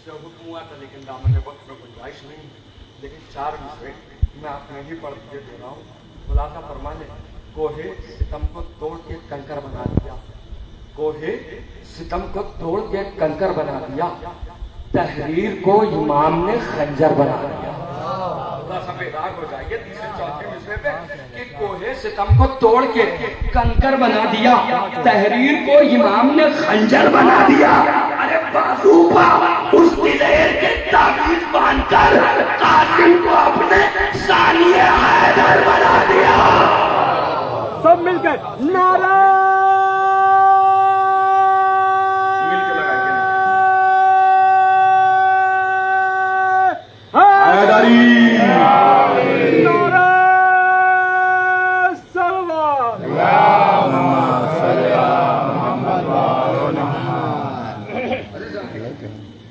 मुझसे हुक्म हुआ था लेकिन दामन ने वक्त में गुंजाइश नहीं, लेकिन 4 मिसरे मैं आपने ही पढ़ के दे रहा हूँ। खुलासा फरमाने, कोहे सितम को तोड़ के कंकर बना दिया, कोहे सितम को तोड़ के कंकर बना दिया, तहरीर को इमाम ने खंजर बना दिया। थोड़ा सा बेदाग हो जाएगा तीसरे चौथे मिसरे पे कि कोहे सितम को तोड़ के कंकर बना दिया, तहरीर को इमाम ने खंजर बना दिया। अरे बाजू पर उसकी लहर के ताबीज बांधकर कासिम को अपने सानिए हैदर बना दिया। सब मिलकर नारा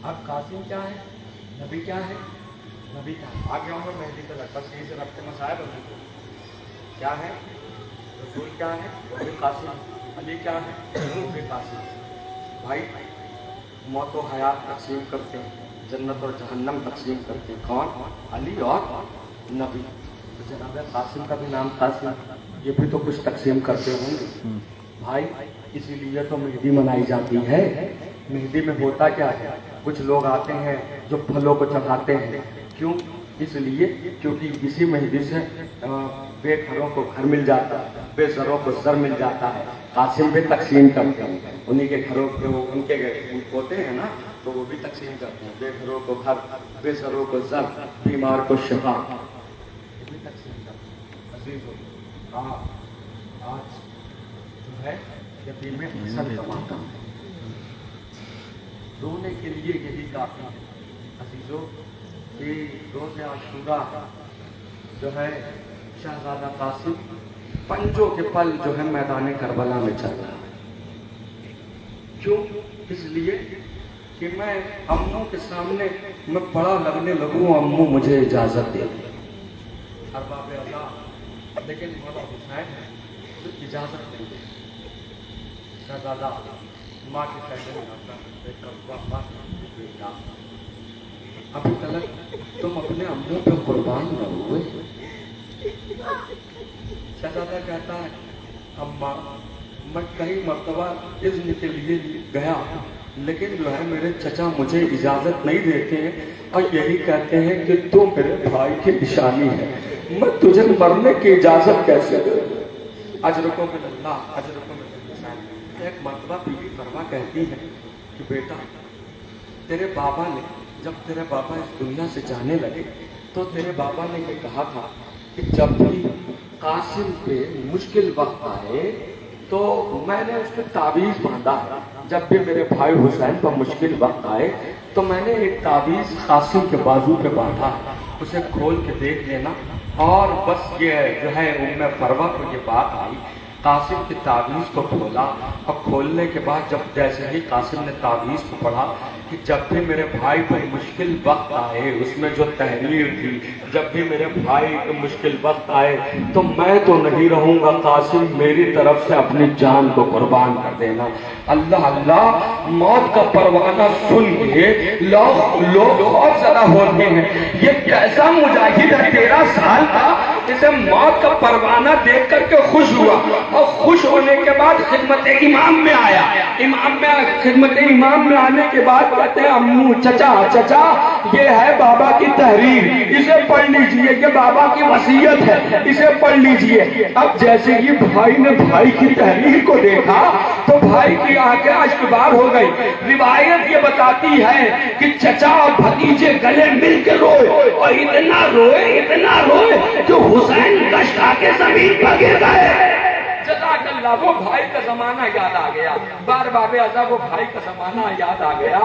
अब कासिम क्या है, नबी क्या है, नबी क्या है, आगे आऊंगा मेहदी तक बस यही से रखते मसाया बस क्या है, रसूल क्या है, वो भी कासिम, अली क्या है, वो भी कासिम। भाई मौत और हयात तकसीम करते हैं, जन्नत और जहन्नम तकसीम करते हैं, कौन, अली और नबी। तो जनाब कासिम का भी नाम कासिम, ये भी तो कुछ तकसीम करते होंगे भाई, इसीलिए तो मेहदी मनाई जाती है। मेहंदी में होता क्या है, कुछ लोग आते हैं जो फलों को चढ़ाते हैं, क्यों, इसलिए क्योंकि इसी मेहंदी से बेघरों को घर मिल जाता है, बेसरों को सर मिल जाता है। कासिम भी तकसीम करते हैं, उन्हीं के घरों के वो उनके होते हैं ना, तो वो भी तकसीम करते हैं, बेघरों को घर, बेसरों को सर, बीमार को शिफा, वो भी तकसीम करते हैं। आज जो है यतीम में हसन कमाता है, रोने के लिए यही काफी है अजीजों कि रोज़े आशूरा जो है शहजादा कासिम पंजों के पल जो है मैदान करबला में चल रहा है। क्यों, इसलिए कि मैं अम्मू के सामने मैं बड़ा लगने लगूं, अम्मू मुझे इजाजत दे दी। अरबाब अल्लाह लेकिन मौला हुसैन है तो इजाजत नहीं दे। शहजादा माँ के कहने में आता है, बेटा अभी तक तुम अपने अम्मू पे कुर्बान न हुए। शहजादा कहता है, अम्मा मैं कई मर्तबा इज़्न के लिए गया, लेकिन जो है मेरे चचा मुझे इजाजत नहीं देते हैं और यही कहते हैं कि तू मेरे भाई की निशानी है, मैं तुझे मरने की इजाजत कैसे दूं। अजरकों में अल्लाह, अजरकों में एक मर्तबा बीवी फरमा कहती है कि बेटा तेरे बाबा ने, जब तेरे बाबा इस दुनिया से जाने लगे तो तेरे बाबा ने ये कहा था कि जब भी कासिम पे मुश्किल वक्त आए तो मैंने उसके ताबीज़ बांधा है, जब भी मेरे भाई हुसैन पर मुश्किल वक्त आए तो मैंने एक ताबीज़ कासिम के बाजू पे बांधा है, उसे खोल के देख लेना। और बस ये जो है उम्मे फरवा को ये बात आई, कासिम की ताबीज़ को खोला और खोलने के बाद जब जैसे ही कासिम ने ताबीज़ को पढ़ा कि जब भी मेरे भाई पर मुश्किल वक्त आए, उसमें जो तहरीर थी, जब भी मेरे भाई को मुश्किल वक्त आए तो मैं तो नहीं रहूँगा, कासिम मेरी तरफ से अपनी जान को कुर्बान कर देना। अल्लाह अल्लाह, मौत का परवाना सुन के लोग और ज्यादा होते हैं, ये कैसा मुजाहिद है 13 साल का, इसे मौत का परवाना देख करके खुश हुआ और खुश होने के बाद खिदमत इमाम में आया। खिदमत इमाम में आने के बाद कहते हैं, अम्मू चचा ये है बाबा की तहरीर, इसे पढ़ लीजिए, ये बाबा की वसीयत है, इसे पढ़ लीजिए। अब जैसे ही भाई ने भाई की तहरीर को देखा तो भाई की आंखें अश्कबार हो गई। रिवायत ये बताती है कि चचा और भतीजे गले मिल के रोए और इतना रोए कि हुसैन गश्त आके जमीन पर गिर गए। जज़ाकल्लाह, वो भाई का जमाना याद आ गया, बार बाबे अज़ा वो भाई का जमाना याद आ गया।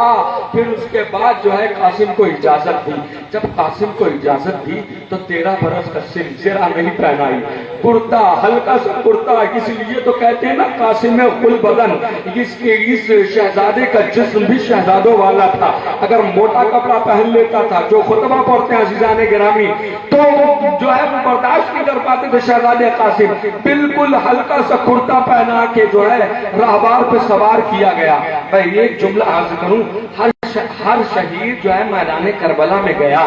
फिर उसके बाद जो है कासिम को इजाजत दी। जब कासिम को इजाजत दी तो 13 बरस का सिरा नहीं पहनाई, कुर्ता, हल्का सा कुर्ता, इसलिए तो कहते हैं ना कासिम कुल बदन, इसके इस शहजादे का जिस्म भी शहजादों वाला था। अगर मोटा कपड़ा पहन लेता था, जो खुतबा पढ़ते हैं अज़ीज़ाने गिरामी, तो जो है वो बर्दाश्त नहीं कर पाते थे शहजादे कासिम। बिल्कुल हल्का सा कुर्ता पहना के जो है राहबार पे सवार किया गया। मैं एक जुमला अर्ज करूं, हर हर शहीद जो है मैदान करबला में गया,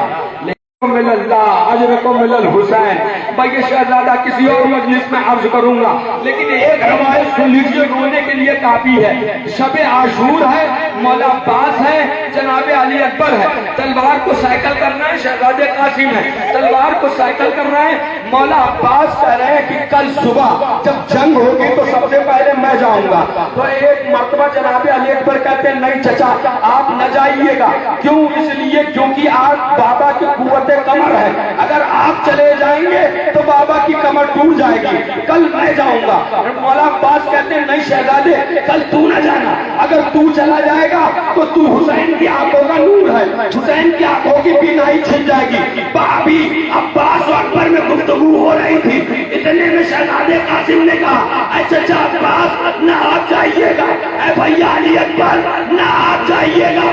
अजर को मिलल हुसैन। भाई ये शहजादा किसी और मजलिस में अर्ज करूंगा, लेकिन एक रवायत सुन लीजिए, रोने के लिए काफी है। शब आशूर है, मौला अब्बास है, जनाब अली अकबर है। तलवार को साइकिल करना है, शहजादे कासिम है। तलवार को साइकिल करना है, मौला अब्बास कह रहे हैं कि कल सुबह जब जंग होगी तो सबसे पहले मैं जाऊंगा। तो एक मर्तबा जनाब अली अकबर कहते हैं नहीं चचा आप न जाइएगा। क्यों? इसलिए क्योंकि आज बाबा की कुव्वत कमर है, अगर आप चले जाएंगे तो बाबा की कमर टूट जाएगी, कल मैं जाऊंगा। मौला अब्बास कहते हैं नहीं शहजादे कल तू न जाना, अगर तू चला जाएगा तो तू हुसैन की आंखों का नूर है, हुसैन की आंखों की बीनाई छिन जाएगी। भाभी अब्बास और अकबर में गुफ्तगू हो रही थी, इतने में शहजादे कासिम ने कहा चचा अब्बास ना आप जाइएगा, भैया अली अकबर ना आप जाइएगा,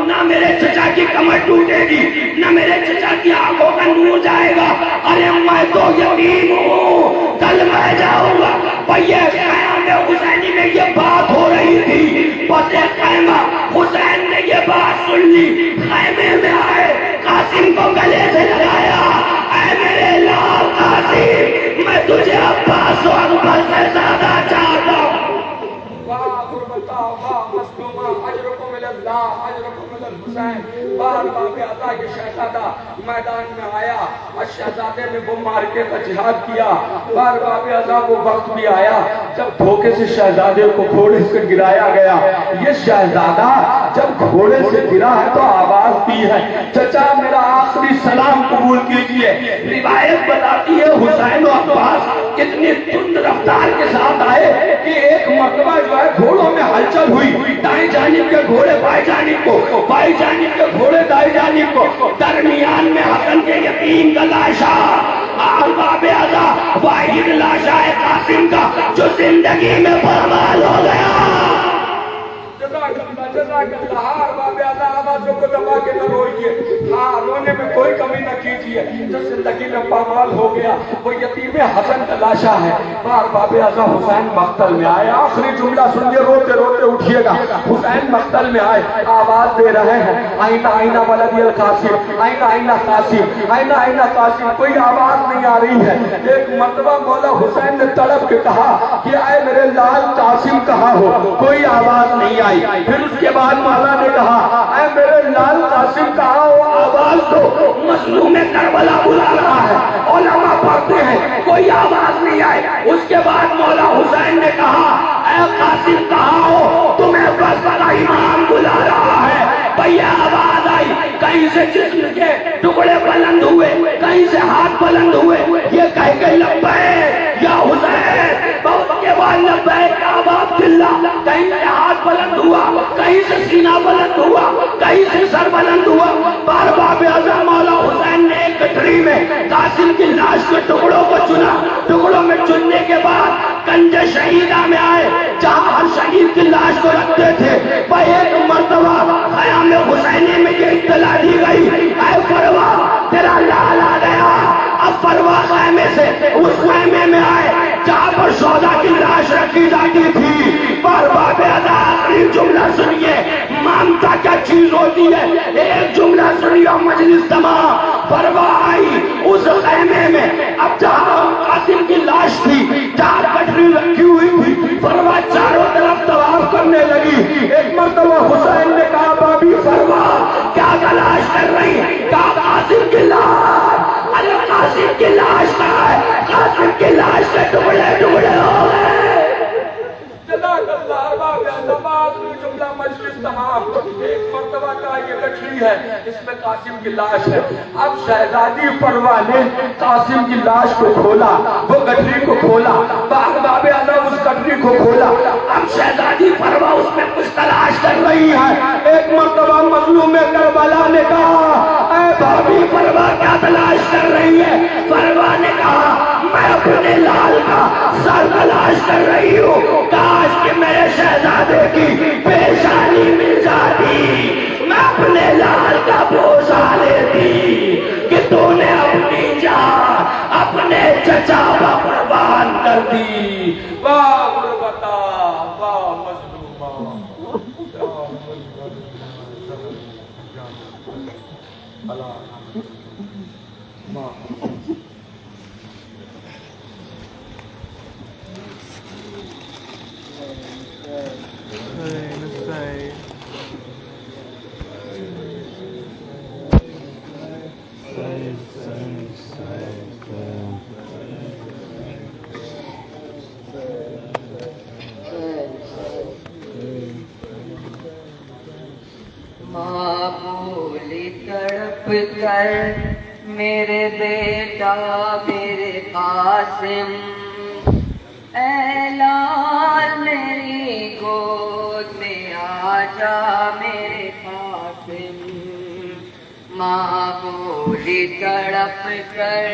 ना मेरे चचा की कमर टूटेगी, ना मेरे चचा की आंखों का नूर जाएगा। अरे मैं तो यतीम हूँ, कल मैं जाऊंगा। भैया क़याम हुसैनी में ये बात हो रही थी, बस क़यामा हुसैन ने ये बात सुन ली, ख़ैमे में आए, कासिम को गले से लगाया, ऐ मेरे लाल कासिम मैं तुझे अब्बास और अकबर से ज्यादा चाहता हूँ। मैदान में आया और शहजादे ने वो मार्के का जिहाद किया। बार बाबे अज़ा वो वक्त भी आया जब धोखे से शहजादे को घोड़े से गिराया गया। ये शहजादा जब घोड़े से गिरा है तो आवाज दी है चचा मेरा आखिरी सलाम कबूल कीजिए। रिवायत बताती है हुसैन और अब्बास कितनी तुंद रफ्तार के साथ आए कि एक मरतबा जो है घोड़ों में हलचल हुई, दाएं जानिब के घोड़े बाएं जानिब को, बाएं जानिब के घोड़े दाएं जानिब को, दरमियान में हसन के यतीम का लाशा बाबे आजा वाहिद लाशा है कासिम का जो जिंदगी में बर्बाद हो गया। आवाजों को दबा के न रोइए, हाँ रोने में कोई कमी न कीजिए। जो जिंदगी में पामाल हो गया वो यतीम हसन का लाशा है। बार बाबे आज़ा हुसैन मक्तल में आए, आखिरी जुमला सुनिए, रोते रोते उठिएगा। हुसैन मक्तल में आए, आवाज दे रहे हैं आईना आईना वलदियल कासिम, आईना आईना कासिम, आईना आईना कासिम, कोई आवाज नहीं आ रही है। एक मर्तबा मौला हुसैन ने तड़प के कहा कि आए मेरे लाल कासिम कहाँ हो, कोई आवाज नहीं आई। फिर उसके बाद मौला ने कहा ऐ मेरे लाल कासिम कहाँ हो, आवाज दो, मजलूम करबला बुला रहा है। उलमा पढ़ते हैं, कोई आवाज नहीं आई। उसके बाद मौला हुसैन ने कहा ऐ कासिम कहाँ हो, तुम्हें बस का इमाम बुला रहा है। भैया आवाज आई, कहीं से जिस्म के टुकड़े बुलंद हुए, कहीं से हाथ बुलंद हुए, ये कह के लब्बैक या हुसैन, के बाद लब्बैक आवाज चिल्ला, कहीं से हाथ बुलंद हुआ, कहीं से सीना बुलंद हुआ, कहीं से सर बुलंद हुआ। बार बाबे आज़म मौला हुसैन ने एक गठरी में कासिम की लाश के टुकड़ों को चुना। टुकड़ों में चुनने के बाद कंजे शहीदा में आए, जहां हर शहीद की लाश को रखते थे। भाई एक मर्तबा क़याम हुसैनी में ये इत्तला दी गई, ऐ फरवा तेरा लाल आ गया। अब फरवा ख़ैमे से उस ख़ैमे में आए जहां पर शोहदा की लाश रखी जाती थी। बार बाबे आखिरी जुमला सुनिए, मानता क्या चीज होती है, एक जुमला सुनिए मजलिस तमाम। फरवा आई उस ख़ैमे में, अब जहां कासिम की लाश थी, जहां गठरी रखी हुई थी, फरवा चारों तरफ तवाफ करने लगी। एक मर्तबा हुसैन ने कहा भाभी फरवा क्या तलाश कर रही है, कहा कासिम की लाश। अरे कासिम की लाश कहाँ है, कासिम की लाश के टुकड़े टुकड़े हो गए। एक मर्तबा का ये गठरी है, इसमें कासिम की लाश है। अब शहजादी फरवा ने कासिम की लाश को खोला, वो गठरी को खोला, बाबे आज़म उस गठरी को खोला। अब शहजादी फरवा उसमें कुछ तलाश कर रही है। एक मर्तबा मजलूम करबला ने कहा ऐ भाभी फरवा क्या तलाश कर रही है। फरवा ने कहा मैं अपने लाल का सर तलाश कर रही हूँ, काश कि मेरे शहजादे की पेशानी मिल जाती, मैं अपने लाल का बोझा लेती कि तूने अपनी जान अपने चचा पर कुर्बान कर दी। वाह गुरबता वाह मजलूमा, अला माँ माँ बोली तड़प कर मेरे बेटा मेरे कासिम, ऐ लाल मेरी गोद में आजा मेरे कासिम। माँ बोली तड़प कर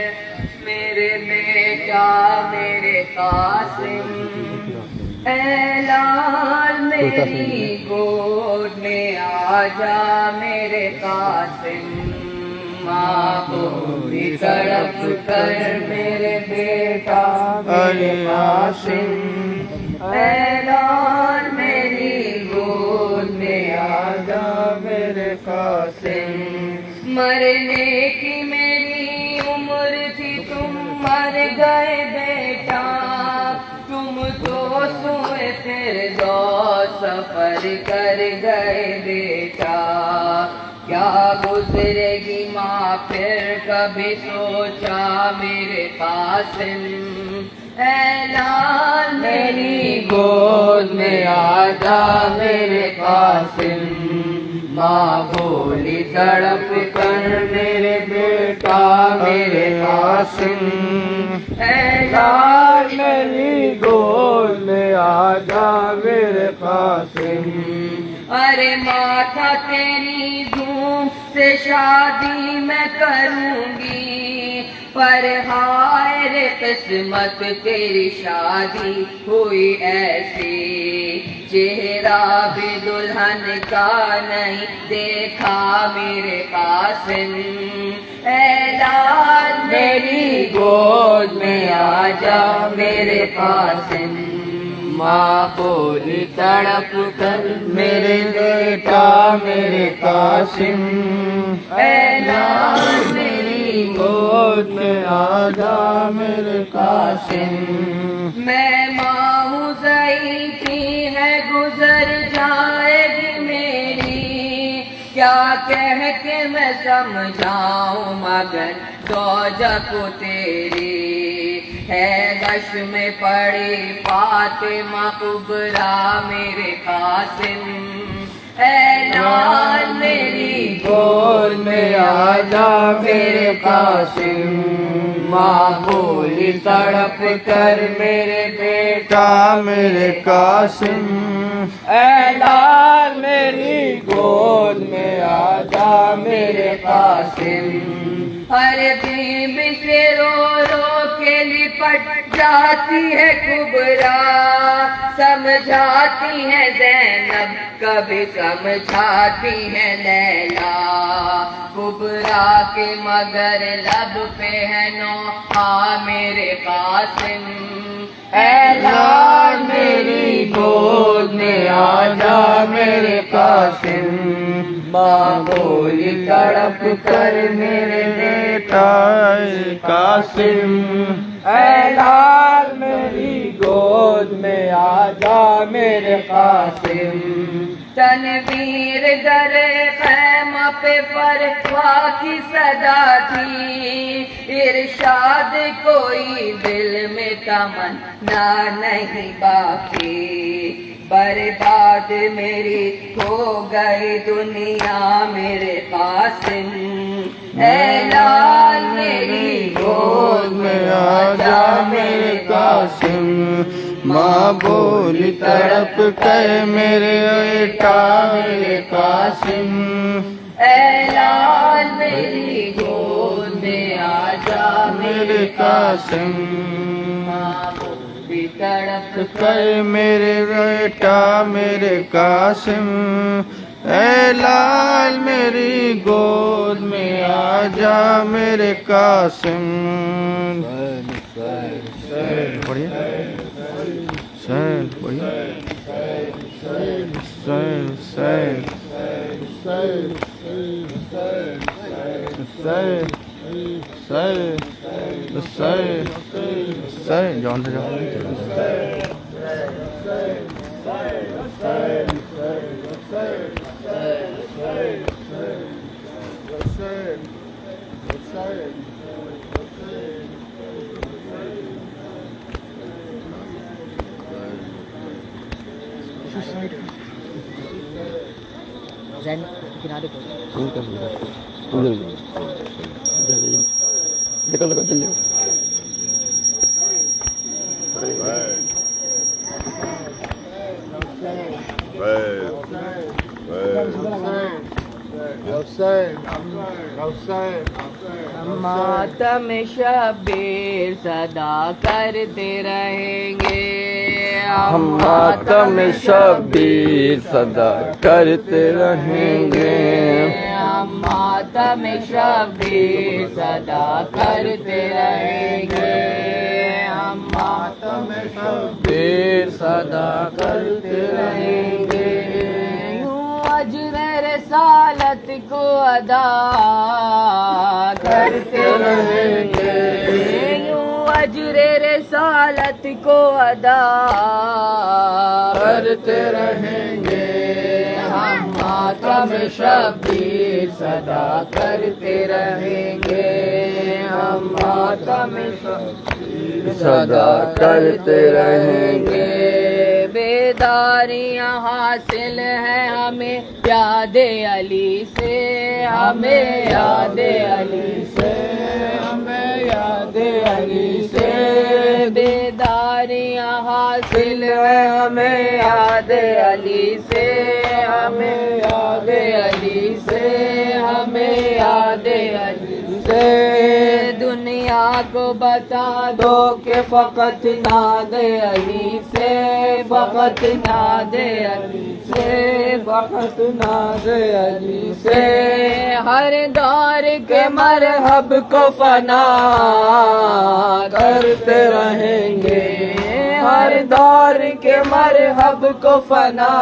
मेरे बेटा मेरे कासिम, ऐ लाल मेरी गोद में आजा मेरे कासिम। माँ बोली तड़प कर मेरे बेटा मेरे कासिम, ऐ लाल मेरी गोद में आजा मेरे कासिम। मरने की मेरी उम्र थी तुम मर गए बेटा, तुम तो सोए फिर दो सफर कर गए बेटा। क्या गुजरेगी माँ फिर कभी सोचा मेरे कासिम, ऐ लाल मेरी गोद में आजा मेरे कासिम। माँ बोली तड़प कर मेरे बेटा मेरे कासिम, ऐ लाल मेरी गोद में आजा मेरे कासिम। अरे माथा तेरी धूम से शादी मैं करूंगी, पर हाय रे किस्मत तेरी शादी हुई ऐसी, चेहरा भी दुल्हन का नहीं देखा मेरे कासिम। ऐ लाल मेरी गोद में आजा मेरे कासिम। माँ बोली तड़प कर मेरे बेटा मेरे कासिम, ऐ लाल मेरी गोद में आजा मेरे कासिम। मैं माँ हूँ ज़ईफ़ी है गुजर जाएगी मेरी, क्या कह के मैं समझाऊँ मगर ज़ौजा को तेरी। है गश में पड़ी फातिमा कुबरा मेरे कासिम, ऐ लाल मेरी गोद में आजा मेरे कासिम। माँ बोली तड़प कर मेरे बेटा मेरे कासिम, ऐ लाल मेरी गोद में आजा मेरे कासिम। हर बीबी से रो रो के लिपट जाती है कुबरा, समझाती है ज़ैनब कभी समझाती है लैला। कुबरा के मगर लब पे है नौहा मेरे कासिम, ऐ लाल मेरी गोद में आजा मेरे कासिम। माँ बोली तड़प कर मेरे बेटा कासिम, ऐ लाल मेरी गोद में आजा मेरे कासिम। तनवीर दरे खैमा पे फरवा की सदा थी, इरशाद कोई दिल में तमन्ना नहीं बाकी। बर्बाद मेरी हो गई दुनिया मेरे कासिम, ऐ लाल मेरी गोद में आजा मेरे कासिम। माँ बोली तड़प कर मेरे बेटा मेरे कासिम, ऐ लाल मेरी गोद में आजा मेरे कासिम। माँ बोली तड़प कर मेरे बेटा मेरे कासिम, ऐ लाल मेरी गोद में आजा मेरे कासिम। बढ़िया बढ़िया जॉन से जाओ किनारे निकल लगा चल जाओ मातम शबीर सदा करते रहेंगे, हम मातम शबीर सदा करते रहेंगे, हम मातम शबीर सदा करते रहेंगे, हम मातम शबीर सदा करते रहेंगे। यूं अजर रसालत को अदा करते रहेंगे, यूं अजर रसालत को अदा करते रहेंगे, हम मातम शबीर सदा करते रहेंगे, हम मातम शबीर सदा करते रहेंगे। बेदारियां हासिल है हमें याद अली से, हमें याद अली से, हमें याद अली से। बेदारियां हासिल है हमें याद अली से, हमें याद अली से, हमें याद अली से। दुनिया को बता दो कि फकत नाद अली से, फकत नाद अली से, फकत नाद अली से। हर दौर के मरहब को फना करते रहेंगे, हर दौर के मरहब को फना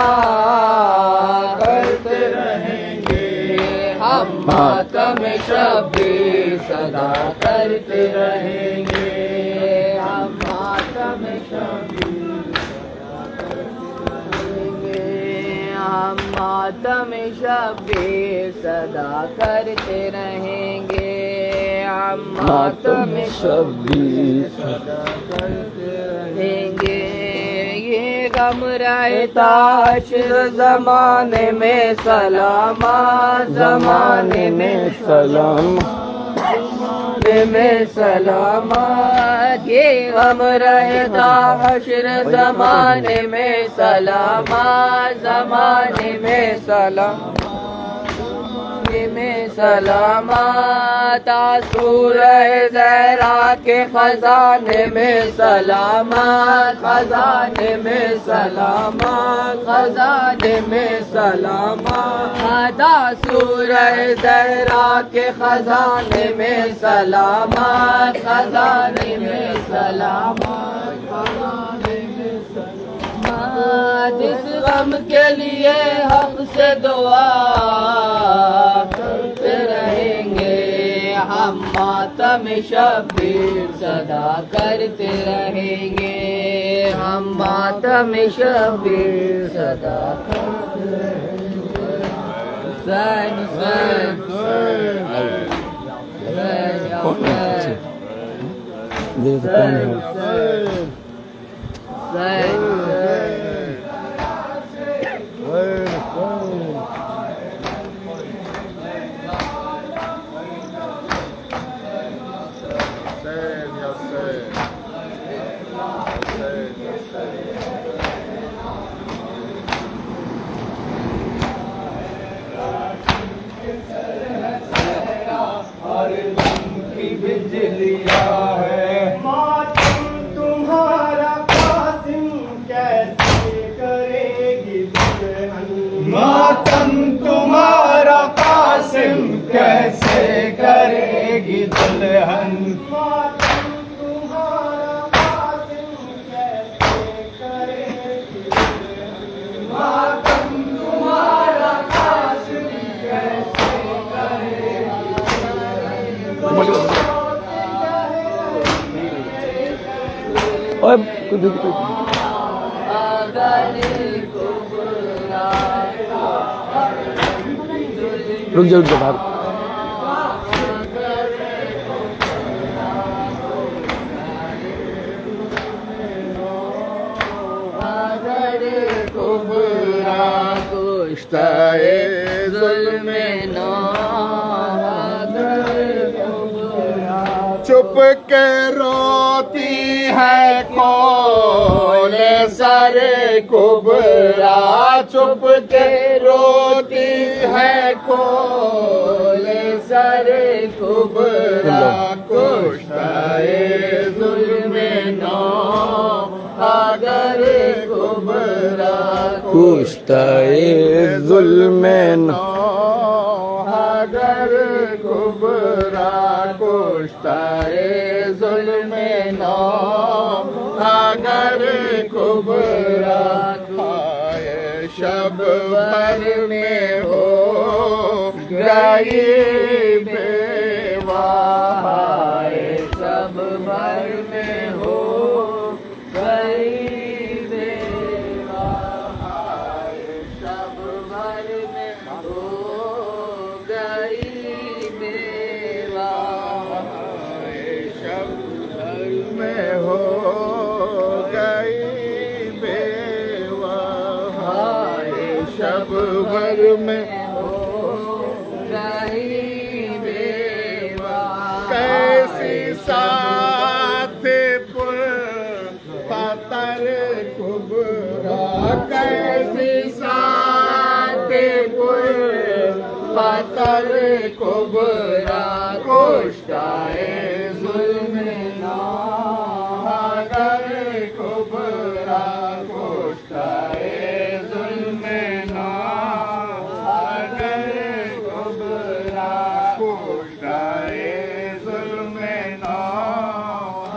करते रहेंगे, हम मातम शबीर सदा करते रहेंगे, हम मातम शबीर हम मातम शबीर सदा करते रहेंगे, हम मातम शबीर सदा करते रहेंगे। ये गम रहता हश्र ज़माने में सलामा, ज़माने में सलाम में सलामा। ये गम रहता हश्र ज़माने में सलामा, ज़माने में सलामा में सलामा। तासूरह ज़हरा के खजाने में सलामा, खजाने में सलामा, खजाने में सलामा। तासूरह ज़हरा के खजाने में सलामा, खजाने में सलामा, खजाने में सलामा। जिस गम के लिए हक से दुआ करते रहेंगे, हम मातम शबीर सदा करते रहेंगे, हम मातम शबीर सदा करते रहेंगे। हुसैन हुसैन बिजलिया है मातम तुम्हारा कासिम कैसे करेगी दुल्हन, मातम तुम्हारा कासिम कैसे करेगी दुल्हन, मातम तुम्हारा कासिम कैसे करेगी दुल्हन, मातम तुम्हारा कासिम ओए रुक जा बाहर। चुप के रोती है कौन सारे कुबरा, चुप के रोती है कौन सारे कुबरा, कुश्ताए जुल्म नौ अगर कुबरा, कुश्ताए जुल्म नौ अगर कुबरा, कुश्ताए जुल्म नौ अगर कुबरा, खाए शब भर में हो गई बेवाह, सब भर में हो गई बेवाह, सब भर में हो गई बेवाह, शब भर में हो गई बेवाह, शब भर में हो गई बेवाह, कैसी साथ पुर पतर कुबरा, कैसी साथ पुर पतर कुबरा, कुश्ताए जुल्म नौ अगर कुबरा, कुश्ताए जुल्म नौ अगर कुबरा, कुश्ताए जुल्म नौ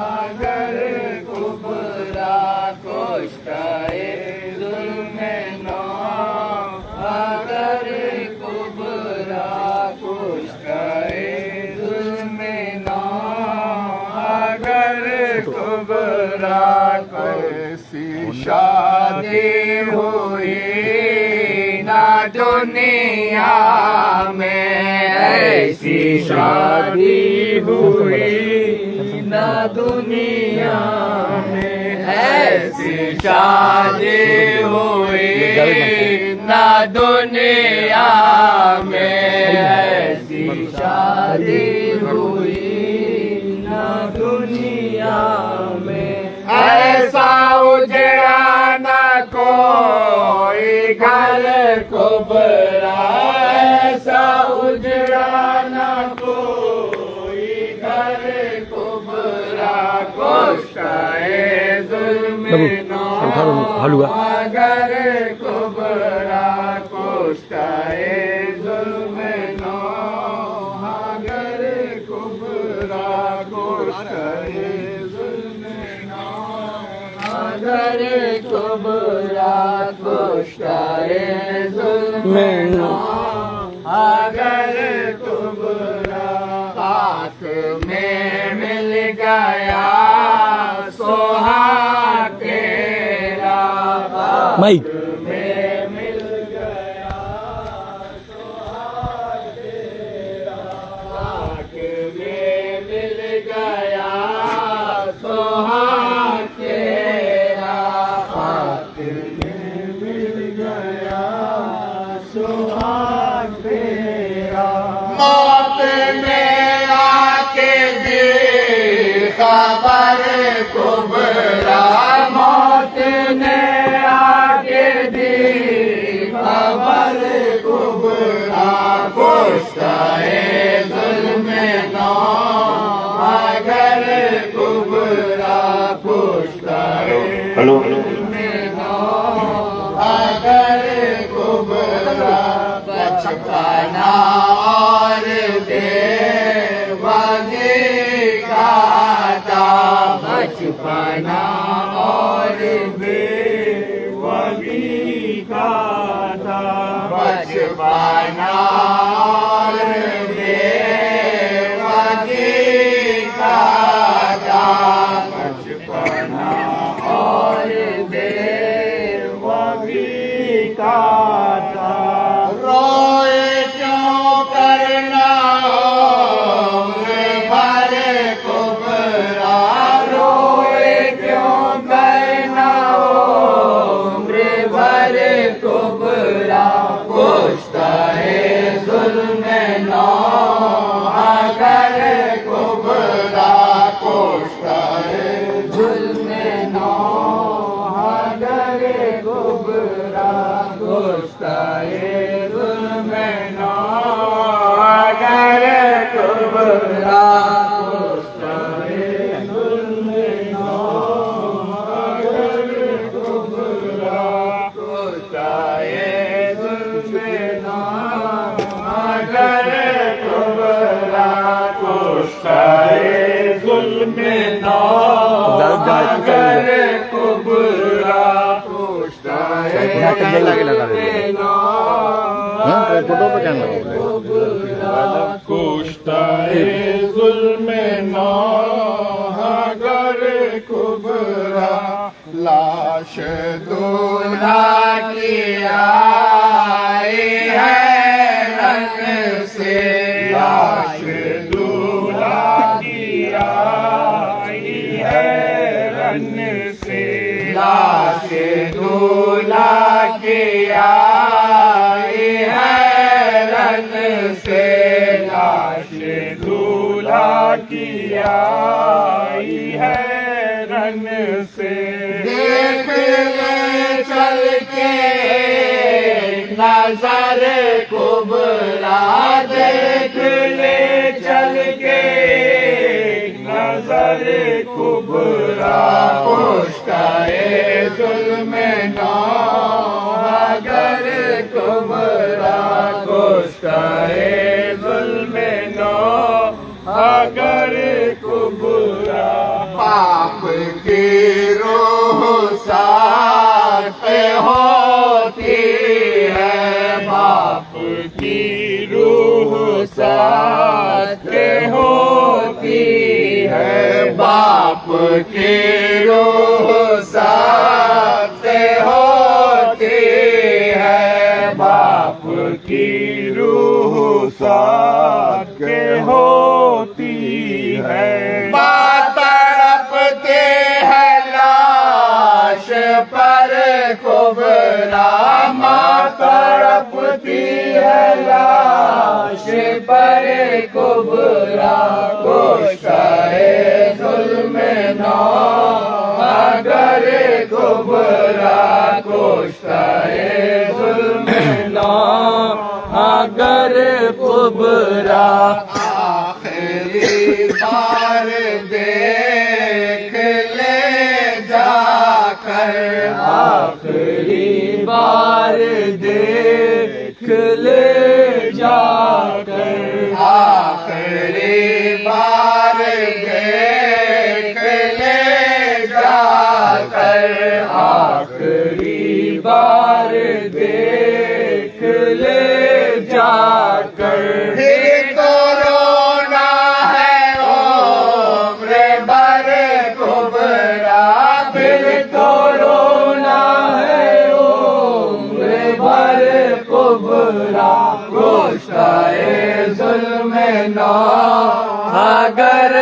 अगर कुबरा, कुश्ताए जुल्म नौ अगर कुबरा, कुश्ताए जुल्म नौ अगर कुबरा, कैसी शादी हुई ना दुनिया में, ऐसी शादी हुई ना दुनिया में, ऐसी शादी हुई ना दुनिया में, ऐसी शादी हुई ना दुनिया में, ऐसा उजड़ा न कोई घर कुबरा, ऐसा उजड़ा न कोई घर कुबरा, कुश्ताए जुल्म नौ अगर कुबरा, कुश्ताए जुल्म नौ अगर कुबरा, कुश्ताए जुल्म नौ अगर कुबरा, कुश्ताए जुल्म नौ अगर कुबरा, हाथ में मिल गया सोहा तेरा, माइक में मिल गया सोहा तेरा, हाथ में मिल गया सोहा तेरा, हाथ में मिल गया सोहा तेरा, मौत में आके दी खबर कुबरा, मौत ने आके दी खबर कुबरा, कुश्ताए जुल्म नौ अगर कुबरा, कुश्ताए जुल्म नौ अगर कुबरा, बचपना और बेवगी का था, बचपना और बेवगी का था, बचपना और बेवगी का था, बचपना जुल्मे नौ अगर कुबरा कुश्ताए जुल्मे नौ कुश्ताए जुल्मे नौ अगर कुबरा लाश दूल्हा की आई है रंग से लाश दूल्हा की आई है रंग से लाश दूल्हा की आई है रंग से लाश दूल्हा की आई है रंग से देख ले चल के नजर कुबरा देख ले चल के नजर कुबरा कुश्ताए जुल्मे नौ अगर कुबरा कुश्ताए जुल्मे नौ अगर कुबरा पाप की रूह साथ होती है बाप की रूह साथ होती है बाप की रूह साथ होती है बाप की रूह साथ होती है तड़पते हैं लाश पर कुबरा माँ तड़पती है लाश पर कुबरा कुश्ताए जुल्मे नौ अगर कुबरा कुश्ताए जुल्मे नौ अगर कुबरा आखिरी बार देख ले जाकर आखिरी बार देख ले जाकर आखिरी बार देख ले जाकर आखिरी बार देख ले जाकर कुश्ताए जुल्मे नौ अगर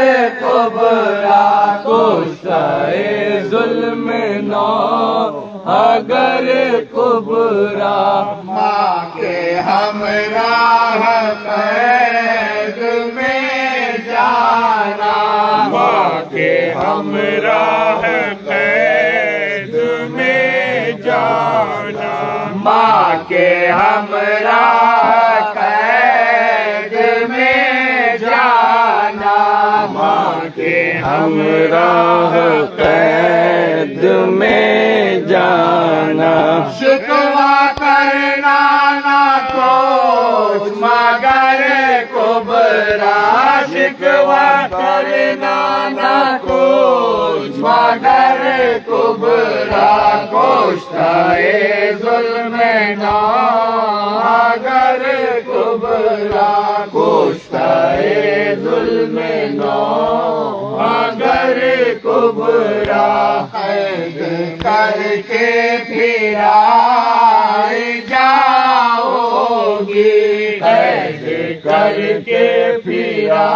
कुबरा कुश्ताए जुल्मे नौ अगर कुबरा माँ के हमराह कैद में जाना माँ के हमराह कैद में जाना माँ के हमराह कैद में जाना माँ के हमराह कैद में जाना शिकवा करना ना कुछ मगर कुबरा शिकवा करना ना कुछ मगर कुबरा कुश्ताए जुल्मे नौ अगर कुबरा कुश्ताए जुल्मे नौ अगर कुबरा कैद करके फिरा जाओगी कैद करके फिरा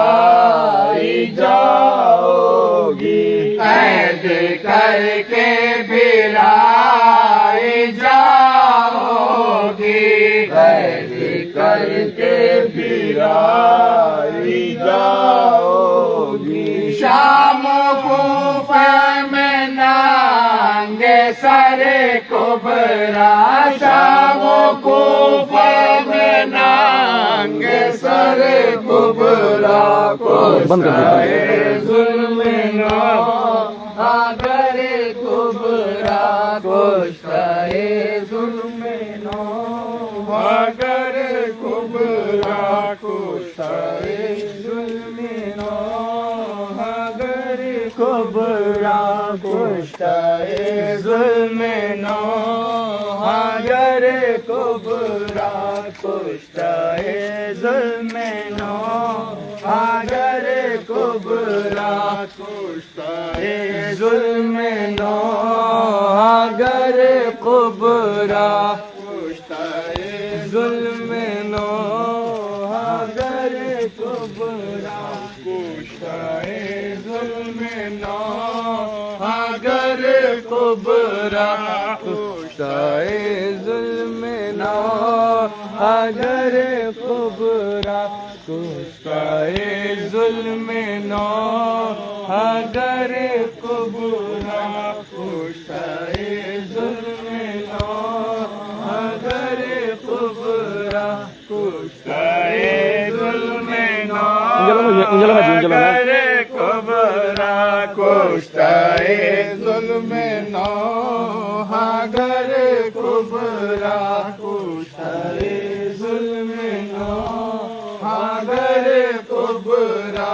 जाओगी कैद करके फिरा जाओगी कैद करके फिरा जाओगी शाम कूफे में नांगे सर कुबरा शाम कूफे में नांगे सर कुबरा कुश्ताए जुल्मे नौ अगर कुबरा कुश्ताए जुल्मे नौ अगर कुबरा कुश्ताए जुल्मे नौ अगर कुश्ताए जुल्म नो अगर कुबरा कुश्ताए जुल्म नो अगर कुबरा कुश्ताए जुल्म नो अगर कुबरा कुश्ताए जुल्म नो अगर कुबरा कुश्ताए जुल्म नो अगर कुबरा कुश्ताए जुल्म नो अगर कुबरा कुश्ताए जुल्म नो अगर कुबरा कुश्ताए जुल्म नो अगर कुबरा कुश्ताए जुल्म नो अगर कुबरा कुश्ताए जुल्म नो अगर कुबरा कुश्ताए जुल्म नो अगर कुबरा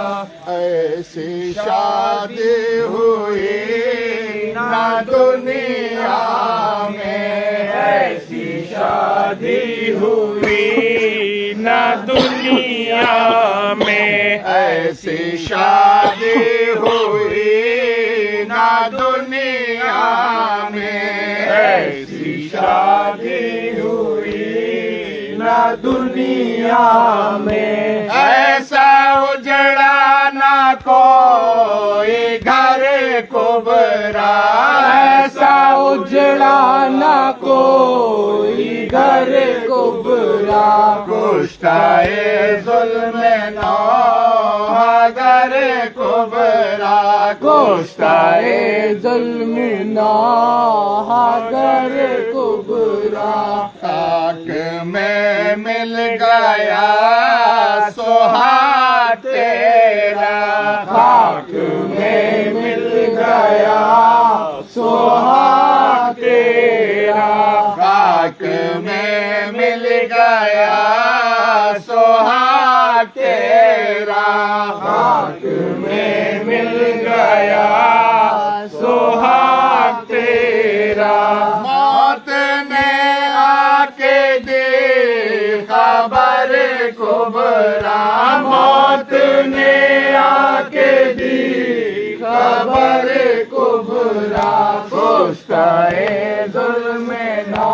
ऐसी शादी हुई ना दुनिया में ऐसी शादी हुई ना दुनिया में ऐसी शादी हुई ना दुनिया में ऐसी शादी हुई ना दुनिया में ऐसा उजड़ा ना कोई घर कुबरा ऐसा उजड़ा ना कोई घर कुबरा कुश्ताए जुल्म नो अगर कुबरा कुश्ताए जुल्म नो अगर कुबरा खाक में मिल गया सुहाग तेरा खाक में मिल गया सुहाग तेरा खाक में मिल गया सुहाग तेरा खाक में मिल गया सुहाग तेरा मौत ने आके दी खबर कुबरा मौत ने आके दी खबर कुबरा कुश्ताए जुल्म नो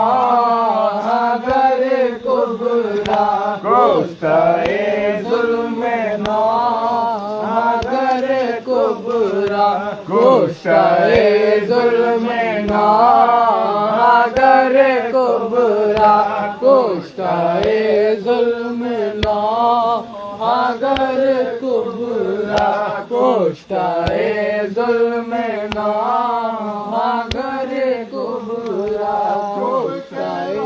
अगर कुबरा कुश्ताए जुल्म नो अगर कुबरा कुश्ताए जुल्म नो अगर कुबरा कुश्ताए जुल्म नो अगर कुबरा कुश्ताए जुल्म नो अगर कुबरा कुश्ताए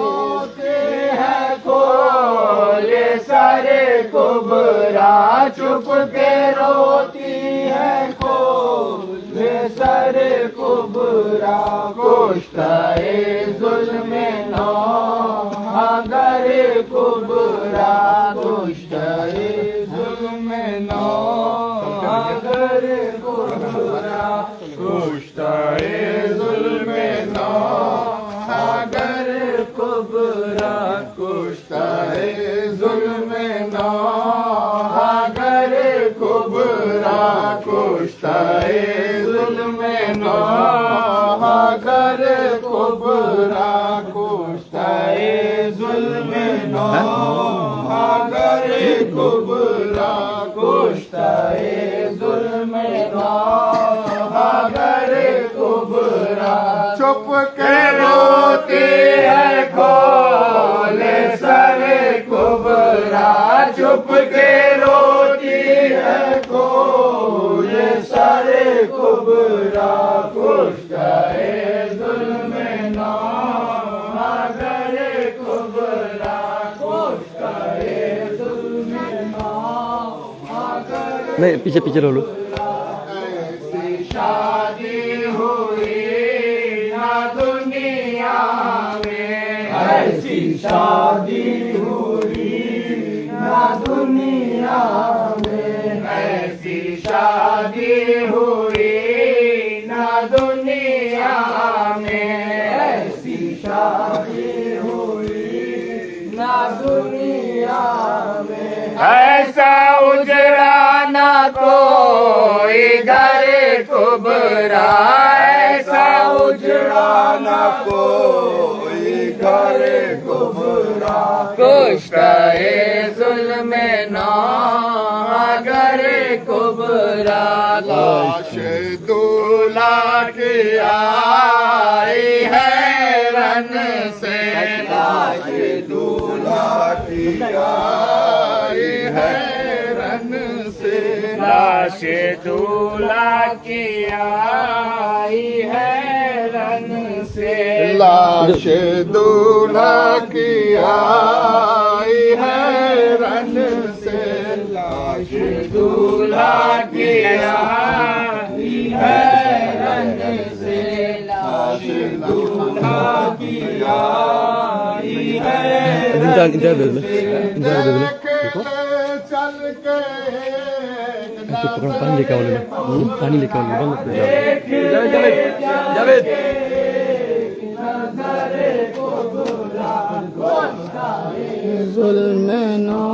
है खोले सारे कुबरा चुप के रोती है खोले सारे कुबरा कुश्ताए जुल्म नो अगर कुबरा कुश्ताए जुल्म नो अगर कुबरा कुश्ताए जुल्म नो अगर कुबरा कुश्ताए जुल्म नो अगर कुबरा कुश्ताए जुल्म नो अगर कुबरा कुश्ताए जुल्म नो अगर कुबरा कुश्ताए जुल्म नो अगर कुबरा चुप के रोती है खोले सरे कुबरा चुप के रोती है खोले सरे कुबरा कुश्ताए जुल्म नो अगर कुबरा कुश्ताए जुल्म नो अगर नहीं पीछे पीछे लो ऐसी शादी हुई ना दुनिया में ऐसी शादी हुई ना दुनिया में ऐसी शादी हुई ना दुनिया ऐसा उजड़ा ना कोई घर कुबरा, ऐसा उजड़ा ना कोई घर कुबरा, कुश्ते जुल्म नौ घर कुबरा, लाश दूल्हा की आई है रन से, लाश दूल्हा की आई है रन से, लाश दूल्हा की आई है रन से, लाश दूल्हा की आई है रन से, लाश दूल्हा की आई है रन से, लाश दूल्हा की आई है इधर दे दे, इधर दे दे। चल के ऐसे पकड़ो, पानी लेके आओ, पानी लेके आओ, बंद कर जावेद, जावेद। जुल्म नौ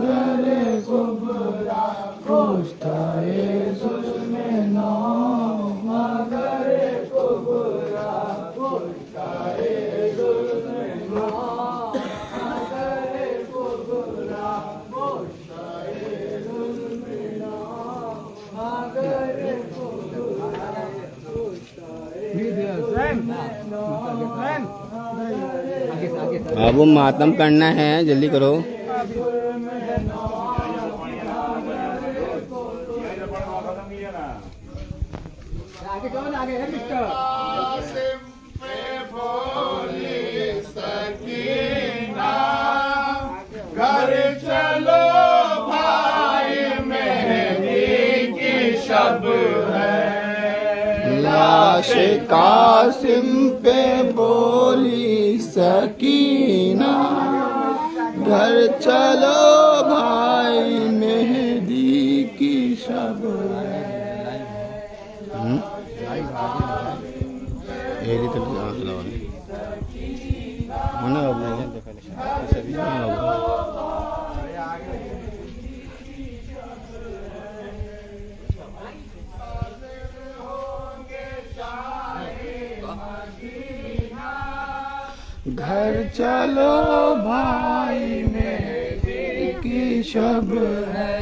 घर कुबरा, कुश्ते जुल्म नौ घर कुबरा, कुश्ते जुल्म नौ घर कुबरा, कुश्ते जुल्म नौ घर कुबरा। अब वो मातम करना है, जल्दी करो। घर चलो भाई मेहंदी की शब है, लाश कासिम पे बोली सकीना, घर चलो भाई मेहंदी की शब है। घर चलो भाई मेहंदी की शब है,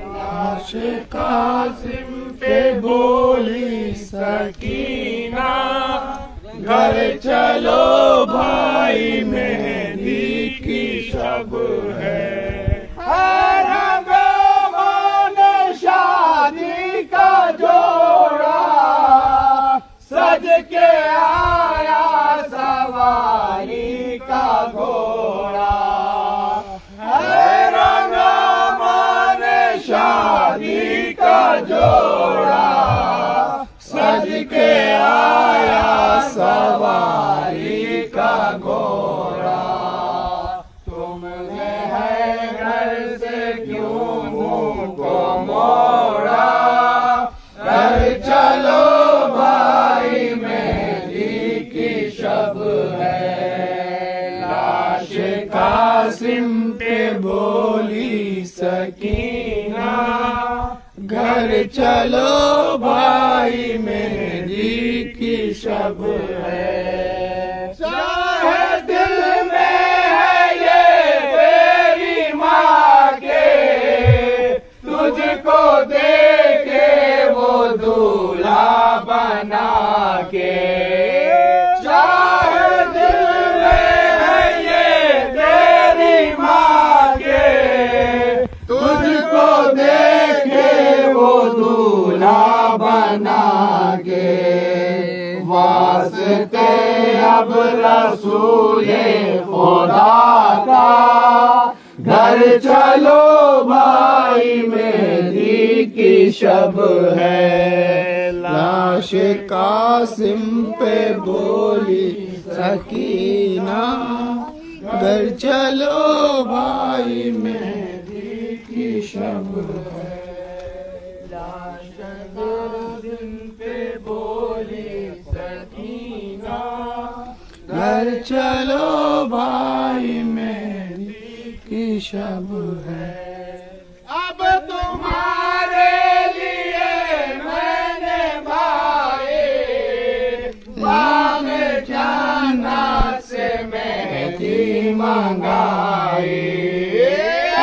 लाश कासिम पे बोली सकीना, घर चलो भाई मेहंदी की शब है। शादी का जोड़ा सज के आया सवारी का घोड़ा, रंगमान शादी का जोड़ा सज के आया सवारी का घोड़ा, तुमने है घर से क्यों मुंह को मोड़ा, घर चलो भाई मेहंदी की शब है, लाश कासिम पे बोली सकीना, घर चलो भाई मेहंदी की शब है। चाहे दिल में है ये तेरी माँ के, तुझको देखे वो दूल्हा बना के, चाहे दिल में है ये तेरी माँ के, तुझको देखे वो दूल्हा बना के, वास्ते अब रसूले खुदा का, घर चलो भाई मेहंदी की शब है, लाश कासिम पे बोली सकीना, घर चलो भाई मेहंदी की शब है, लाश दिन पे बोली सकीना, घर चलो भाई मेहंदी की शब है। अब तुम्हारे लिए मैंने भाई बाग जाना से मेहंदी मंगाई।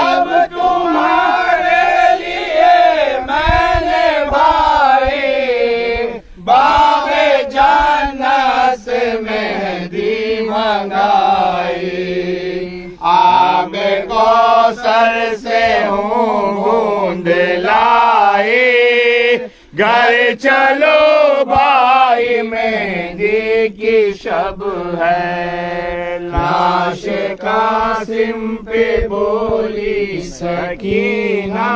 अब तुम्हारे लिए मैंने भाई बाग जाना से मेहंदी मंगाई। आग कौसर से हूँ बूंद लाई, घर चलो भाई मेहंदी की शब है। लाश कासिम पे बोली सकीना,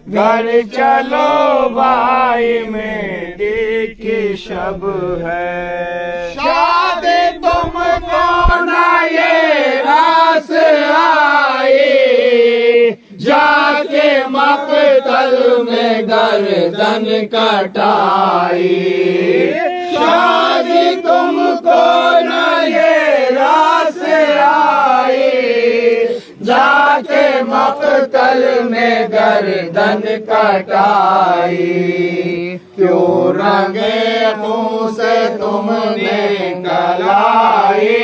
घर चलो भाई मेहंदी की शब है। शादी तुमको ना ये रास आई, जाके मकतल में गर्दन कटाई। शादी तुमको ना ये रास आई, जाके मकतल में गर्दन कटाई। क्यों रंगे मुंह से तुमने कलाई,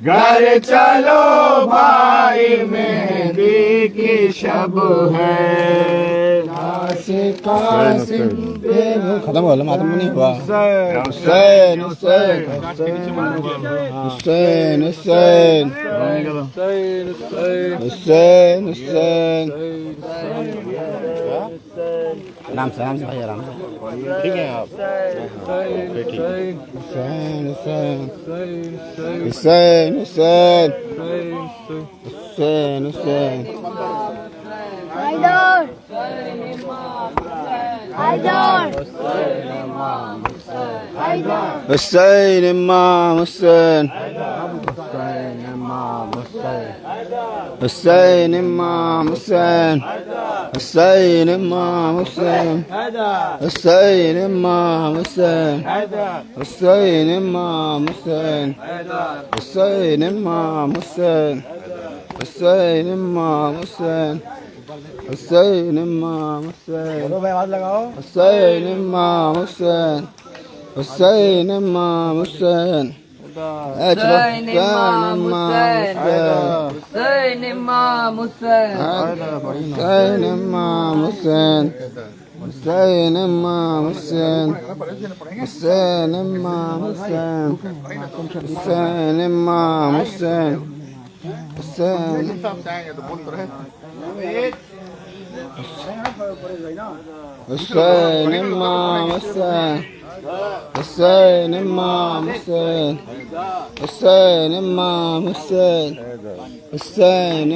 घर चलो भाई मेहंदी की शब है। खत्म हो मातम नहीं हुआ। हुसैन हुसैन हुसैन हुसैन हुसैन हुसैन आराम से भाई आराम से। ठीक है आप Hussain Hussain Hussain Hussain Hussain Hussain Haydar! Haydar! Haydar! Hussain इमाम हुसैन हुसैन इमाम हुसैन हुसैन इमाम हुसैन हुसैन इमाम हुसैन हुसैन इमाम हुसैन हुसैन इमाम हुसैन हुसैन इमाम हुसैन हुसैन इमाम हुसैन हुसैन इमाम हुसैन हुसैन इमाम हुसैन हुसैन इमाम हुसैन हुसैन इमाम हुसैन हुसैन इमाम हुसैन हुसैन इमाम हुसैन हुसैन इमाम हुसैन हुसैन इमाम हुसैन हुसैन हुसैन इमाम हुसैन हुसैन इमाम हुसैन हुसैन इमाम हुसैन हुसैन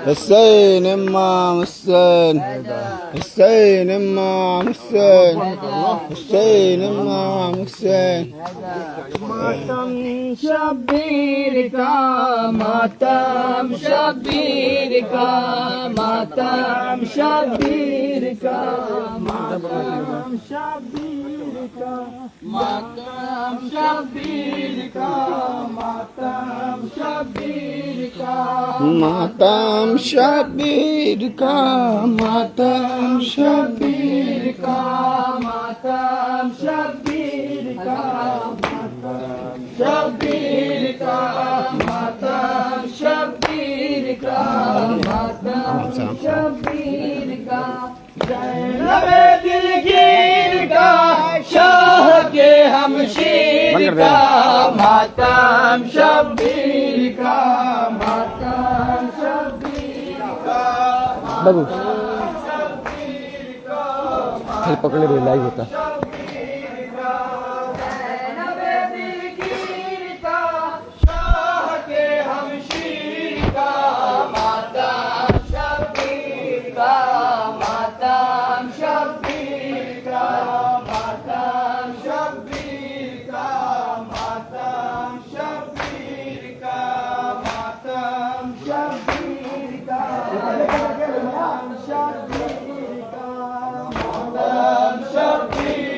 हुसैन इमाम हुसैन हुसैन इमाम हुसैन हुसैन इमाम हुसैन। मातम शब्बीर का मातम शब्बीर का मातम शब्बीर का मातम शब्बीर का मातम शब्बीर का मातम शब्बीर का मातम शब्बीर का मातम शब्बीर का मातम शब्बीर का शब्बीर का मातम शब्बीर का मातम शब्बीर का जैनबे दिलगीर का शाह के हमशीर का मातम शब्बीर का मातम शब्बीर का बाबू खाली पकड़ले रहे लाइव होता। शब्बीर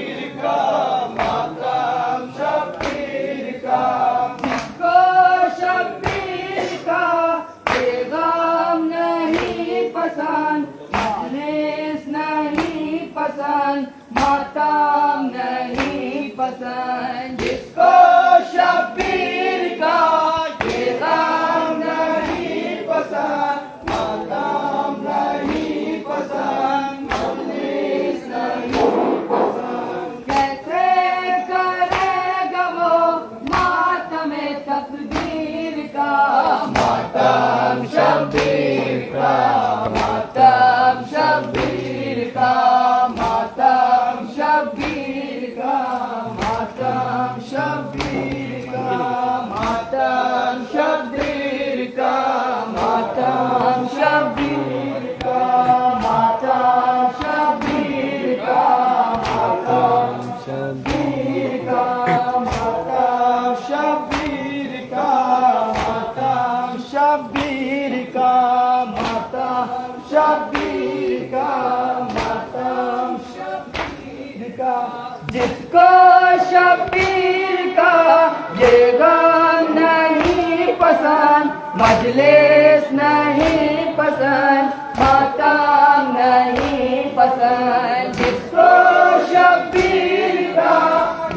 पसंद, मजलिस नहीं पसंद, मातम नहीं पसंद। जिसको शब्बीर का ये गम नहीं पसंद, मातम नहीं पसंद, मजलिस नहीं पसंद। कैसे करेगा वो मातम तकदीर का, मातम शब्बीर का, मातम शब्बीर का, मातम शब्बीर का, मातम शब्बीर का, मातम शब्बीर का, मातम शब्बीर का, मातम शब्बीर का, मातम शब्बीर का, मातम शब्बीर का, मातम शब्बीर का, मातम शब्बीर का, मातम शब्बीर का। जिसको शब्बीर का ये गम नहीं पसंद, मजलिस नहीं पसंद, मातम नहीं पसंद। जिसको शब्बीर का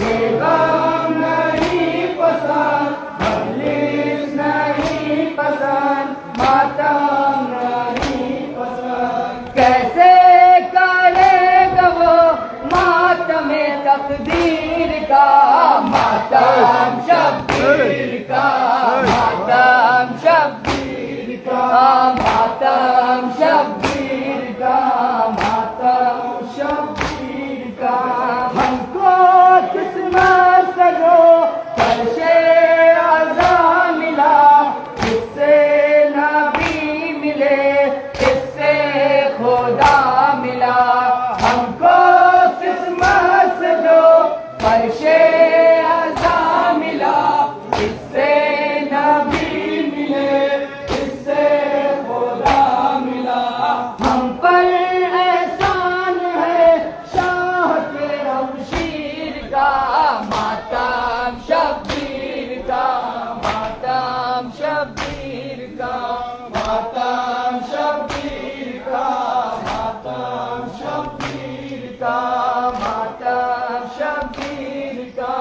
ये गम नहीं पसंद, मजलिस नहीं पसंद, मातम नहीं पसंद। कैसे करेगा वो मातम तकदीर का, मातम शब्बीर का, मातम शब्बीर का, मातम शब्बीर का, मातम शब्बीर का। हमको किस्मत से जो फर्शे आज़ा मिला, इससे नबी मिले, इससे खुदा मिला। हमको किस्मत से जो फर्शे आज़ा मिला, इससे नबी मिले, इससे खुदा मिला। हम पर एहसान है शाह के हमशीर का, मातम शब्बीर का, मातम शब्बीर का, मातम शब्बीर का, मातम शब्बीर का, मातम शब्बीर का,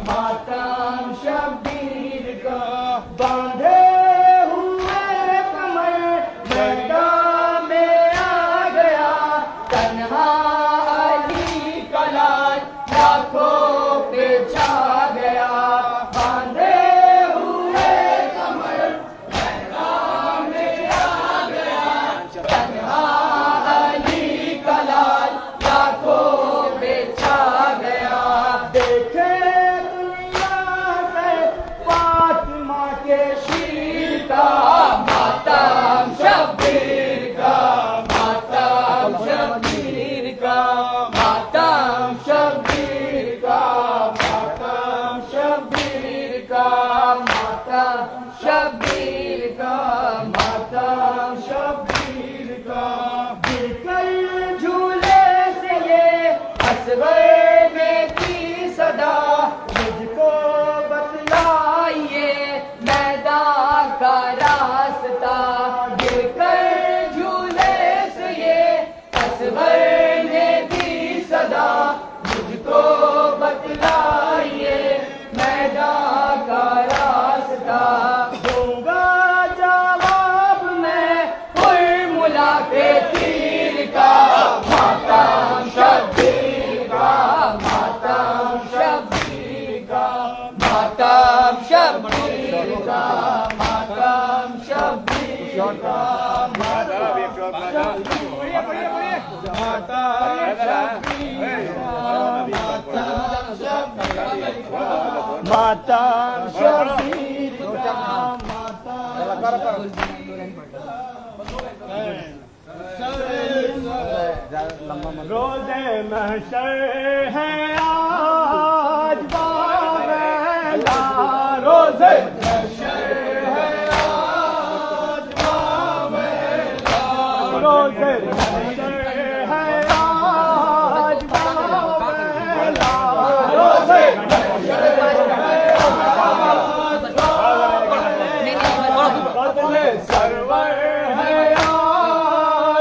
मातम शब्बीर का। बांधे हुए कमर मैदान में आ गया, तन्हा अली का लाल लाखों पे छा गया। बांधे हुए कमर मैदान में आ गया, तन्हा अली का लाल लाखों पे छा गया। देखे दुनिया से फातिमा के शीर का, मातम शब्बीर का, मातम शब्बीर का, मातम शब्बीर का, मातम शब्बीर का, मातम शब्बीर का, मातम शब्बीर का। गिरकर झूले से ये असगर में की सदा, मुझको बतलाइए मैदान का रास्ता। गिरकर झूले से ये असगर में की सदा, मुझको बतलाइए मैदान का रास्ता। दूंगा जवाब मैं फॉर्मूला के तीर का, मातम शब्बीर का, मातम शब्बीर का, मातम शब्बीर का, मातम शब्बीर का, मातम शब्बीर का, रोज़े महशर है आज बावेला, रोज़े महशर है आज बावेला, रोज़े महशर है आज बावेला, रोज़े महशर है आज बावेला, बदले सरवर है आज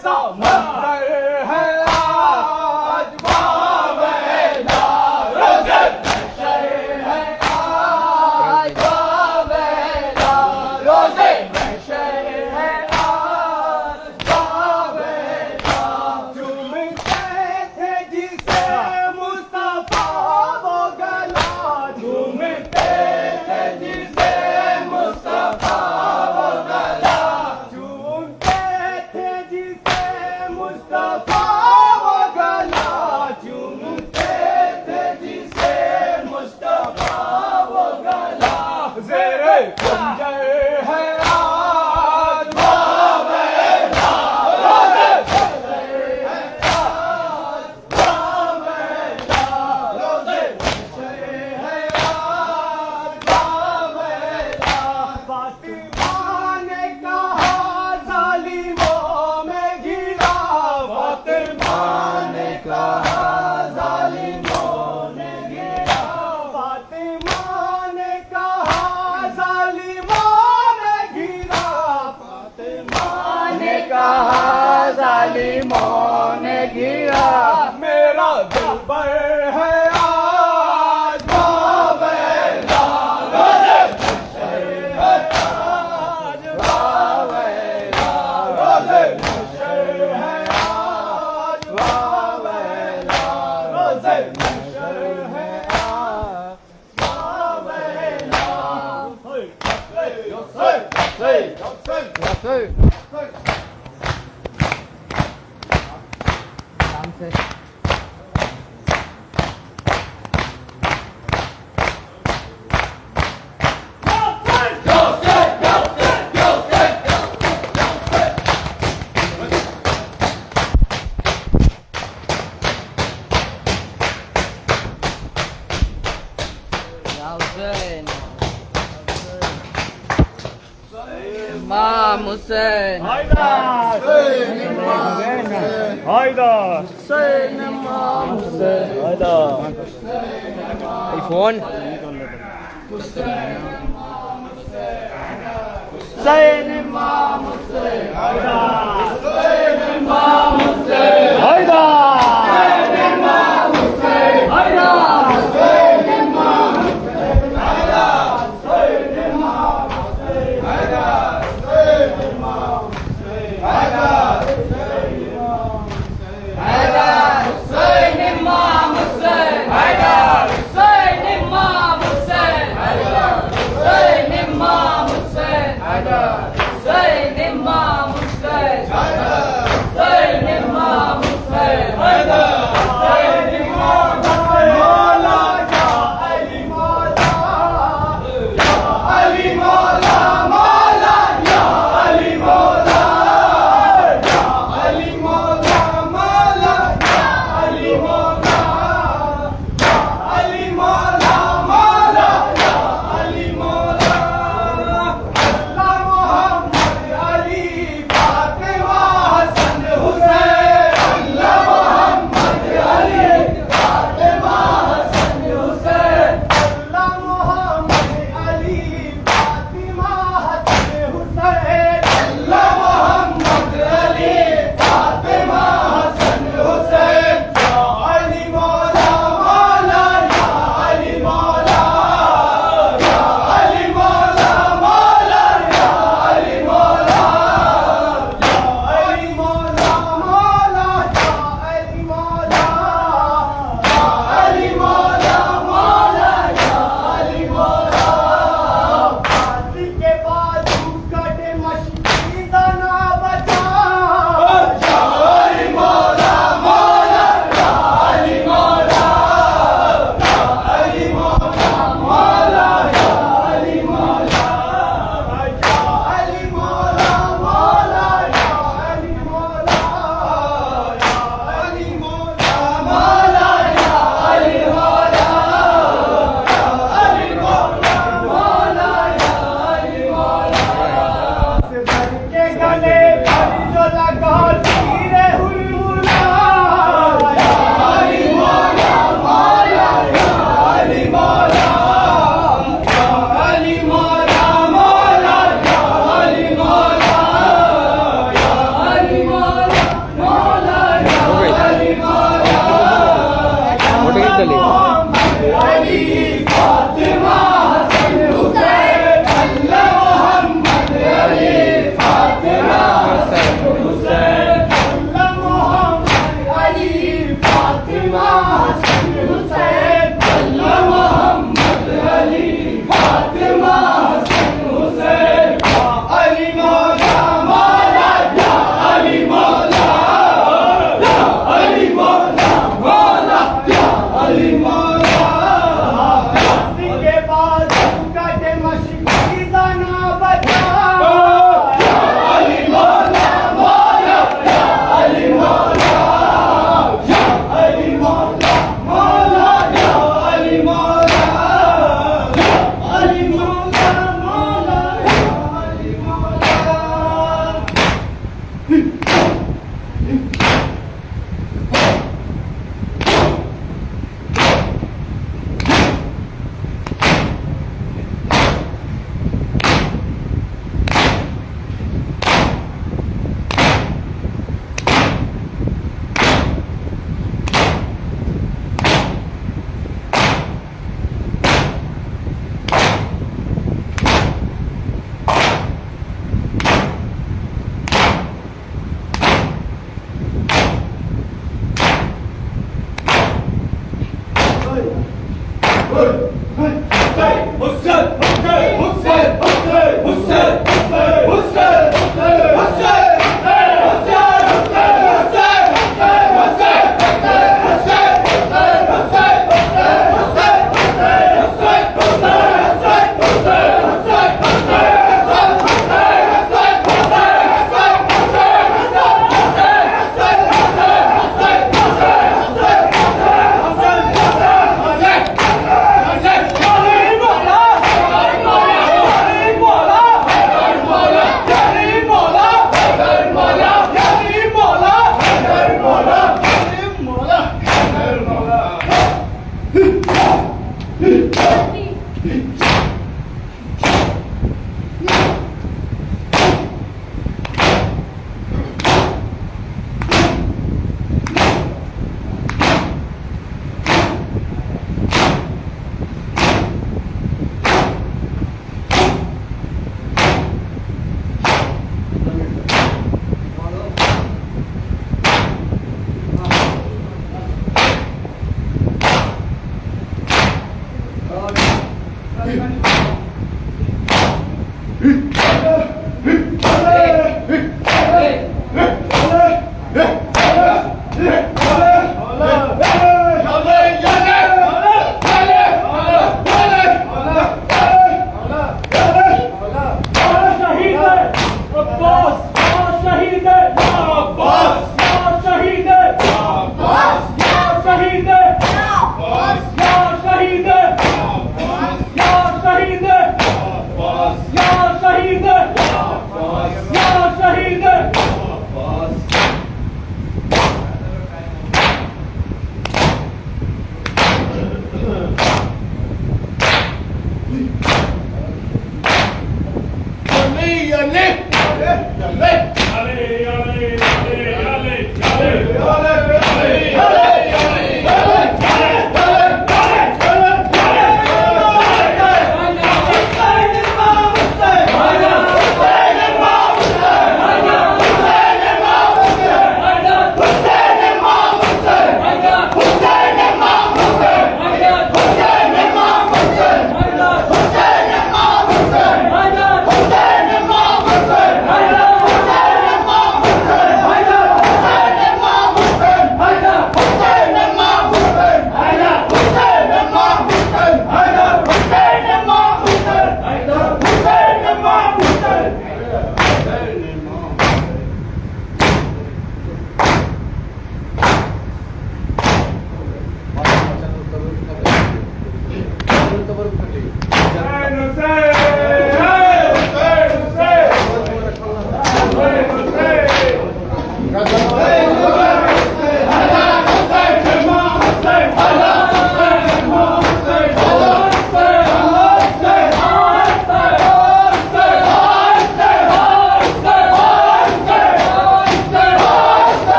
कैसा मंजर है आज बावेला रोज़े महशर है आज बावेला रोज़े महशर है आज बावेला झूमते थे जिसे मुस्तफा वो गला झूमते थे जिसे मुस्तफा वो गला झूमते थे जिसे मुस्तफा वो गला झूमते थे जिसे मुस्तफा वो गला ज़ेरे खंजर है आज बावेला रोज़े महशर है आज बावेला रोज़े महशर है आज बावेला फातिमा ने कहा ज़ालिमों में घिरा फातिमा ने कहा ज़ालिमों ने घिरा फातिमा ने कहा ज़ालिमों में घिरा फातिमा ने कहा ज़ालिमों ने घिरा मेरा दिलबर है आज बावेला रोज़े महशर है आज बावेला रोज़े महशर है आज बावेला रोज़े महशर है आज बावेला Imam Hussein. Haydar! Haydar! Hussein Imam Hussein. Haydar! iPhone. Hüseyin İmam Hüseyin Haydar! Hüseyin İmam Hüseyin Haydar! Hüseyin İmam Hüseyin Haydar! Hüseyin İmam Hüseyin Haydar! Hüseyin İmam Hüseyin Haydar! Hüseyin İmam Hüseyin Haydar! Hüseyin İmam Hüseyin Haydar. Hüseyin İmam Hüseyin Haydar. Hüseyin İmam Hüseyin Haydar. Hüseyin İmam Hüseyin Haydar. Hüseyin İmam Hüseyin Haydar.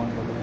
On कर दें।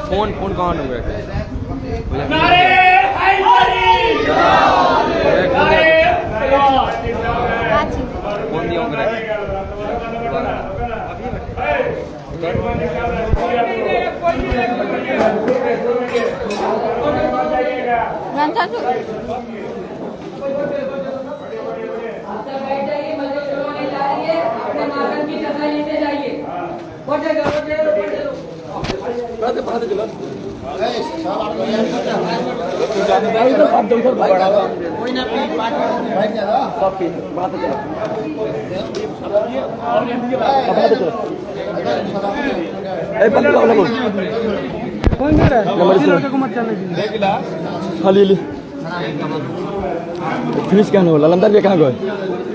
Phone phone कहाँ हो गया? Phone दिया खाली finish क्या होला लंदर भी कहाँ गए?